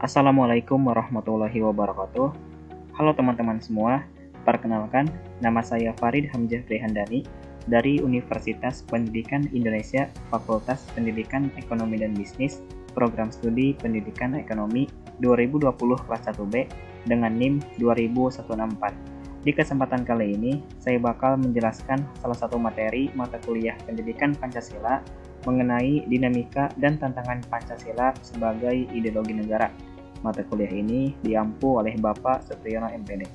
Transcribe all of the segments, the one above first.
Assalamualaikum warahmatullahi wabarakatuh. Halo teman-teman semua, perkenalkan nama saya Farid Hamzah Prihandani dari Universitas Pendidikan Indonesia Fakultas Pendidikan Ekonomi dan Bisnis, Program Studi Pendidikan Ekonomi 2020 kelas 1B dengan NIM 20164. Di kesempatan kali ini, saya bakal menjelaskan salah satu materi mata kuliah Pendidikan Pancasila mengenai dinamika dan tantangan Pancasila sebagai ideologi negara. Mata kuliah ini diampu oleh Bapak Supriyono MPD.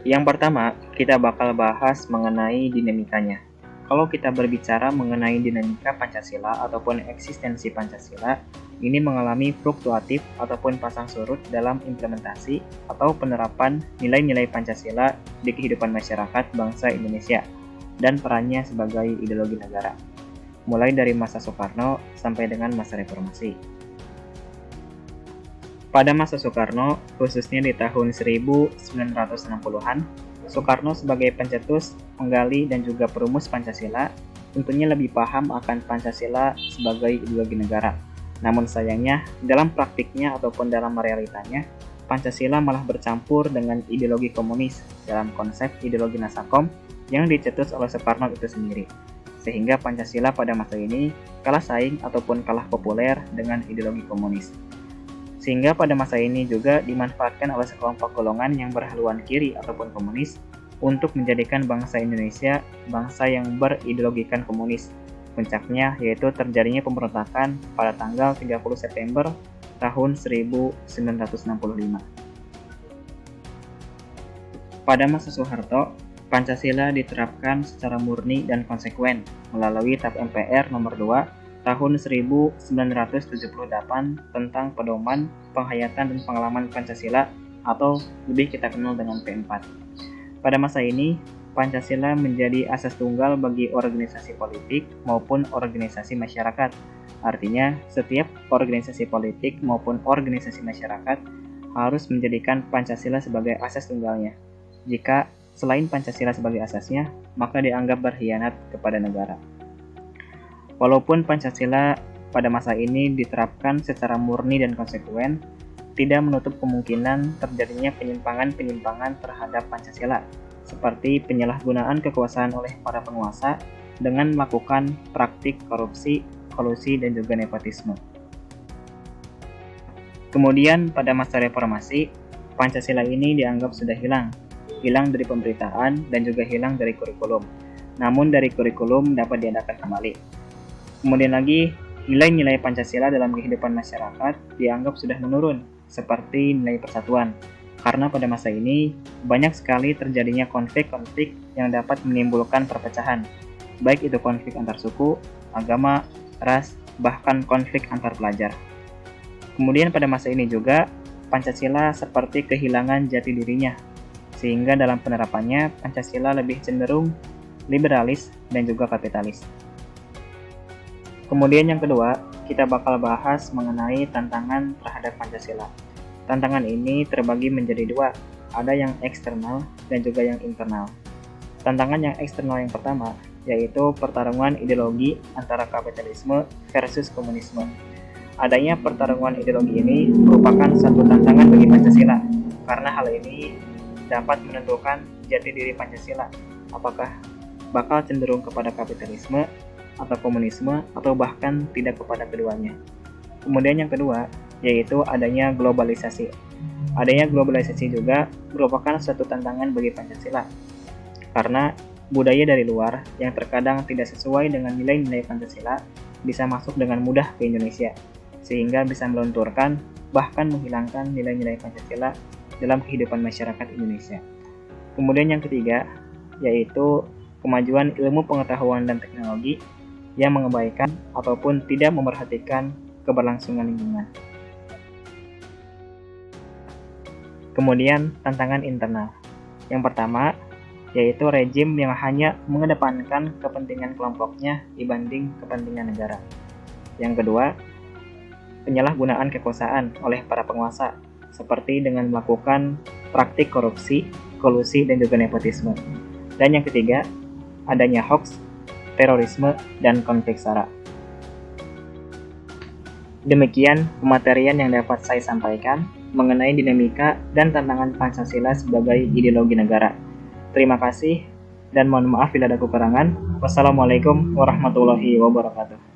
Yang pertama, kita bakal bahas mengenai dinamikanya. Kalau kita berbicara mengenai dinamika Pancasila ataupun eksistensi Pancasila, ini mengalami fluktuatif ataupun pasang surut dalam implementasi atau penerapan nilai-nilai Pancasila di kehidupan masyarakat bangsa Indonesia dan perannya sebagai ideologi negara, mulai dari masa Soekarno sampai dengan masa reformasi. Pada masa Soekarno, khususnya di tahun 1960-an, Soekarno sebagai pencetus, penggali, dan juga perumus Pancasila tentunya lebih paham akan Pancasila sebagai ideologi negara. Namun sayangnya, dalam praktiknya ataupun dalam realitanya, Pancasila malah bercampur dengan ideologi komunis dalam konsep ideologi Nasakom yang dicetus oleh Soekarno itu sendiri. Sehingga Pancasila pada masa ini kalah saing ataupun kalah populer dengan ideologi komunis. Sehingga pada masa ini juga dimanfaatkan oleh sekelompok golongan yang berhaluan kiri ataupun komunis untuk menjadikan bangsa Indonesia bangsa yang berideologikan komunis. Puncaknya yaitu terjadinya pemberontakan pada tanggal 30 September tahun 1965. Pada masa Soeharto, Pancasila diterapkan secara murni dan konsekuen melalui TAP MPR nomor 2 tahun 1978 tentang pedoman, penghayatan, dan pengalaman Pancasila atau lebih kita kenal dengan P4. Pada masa ini, Pancasila menjadi asas tunggal bagi organisasi politik maupun organisasi masyarakat. Artinya, setiap organisasi politik maupun organisasi masyarakat harus menjadikan Pancasila sebagai asas tunggalnya. Jika selain Pancasila sebagai asasnya, maka dianggap berkhianat kepada negara. Walaupun Pancasila pada masa ini diterapkan secara murni dan konsekuen, tidak menutup kemungkinan terjadinya penyimpangan-penyimpangan terhadap Pancasila, seperti penyalahgunaan kekuasaan oleh para penguasa dengan melakukan praktik korupsi, kolusi, dan juga nepotisme. Kemudian pada masa reformasi, Pancasila ini dianggap sudah hilang dari pemberitaan dan juga hilang dari kurikulum. Namun dari kurikulum dapat diadakan kembali. Kemudian lagi, nilai-nilai Pancasila dalam kehidupan masyarakat dianggap sudah menurun, seperti nilai persatuan. Karena pada masa ini, banyak sekali terjadinya konflik-konflik yang dapat menimbulkan perpecahan, baik itu konflik antar suku, agama, ras, bahkan konflik antar pelajar. Kemudian pada masa ini juga, Pancasila seperti kehilangan jati dirinya, sehingga dalam penerapannya, Pancasila lebih cenderung liberalis dan juga kapitalis. Kemudian yang kedua, kita bakal bahas mengenai tantangan terhadap Pancasila. Tantangan ini terbagi menjadi dua, ada yang eksternal dan juga yang internal. Tantangan yang eksternal yang pertama, yaitu pertarungan ideologi antara kapitalisme versus komunisme. Adanya pertarungan ideologi ini merupakan satu tantangan bagi Pancasila, karena hal ini dapat menentukan jati diri Pancasila, apakah bakal cenderung kepada kapitalisme atau komunisme, atau bahkan tidak kepada keduanya. Kemudian yang kedua, yaitu adanya globalisasi. Adanya globalisasi juga merupakan suatu tantangan bagi Pancasila, karena budaya dari luar yang terkadang tidak sesuai dengan nilai-nilai Pancasila bisa masuk dengan mudah ke Indonesia, sehingga bisa melunturkan, bahkan menghilangkan nilai-nilai Pancasila dalam kehidupan masyarakat Indonesia. Kemudian yang ketiga, yaitu kemajuan ilmu pengetahuan dan teknologi yang mengabaikan ataupun tidak memperhatikan keberlangsungan lingkungan. Kemudian tantangan internal. Yang pertama, yaitu rejim yang hanya mengedepankan kepentingan kelompoknya dibanding kepentingan negara. Yang kedua, penyalahgunaan kekuasaan oleh para penguasa, seperti dengan melakukan praktik korupsi, kolusi, dan juga nepotisme. Dan yang ketiga, adanya hoax, terorisme, dan konflik SARA. Demikian pematerian yang dapat saya sampaikan mengenai dinamika dan tantangan Pancasila sebagai ideologi negara. Terima kasih dan mohon maaf bila ada kekurangan. Wassalamualaikum warahmatullahi wabarakatuh.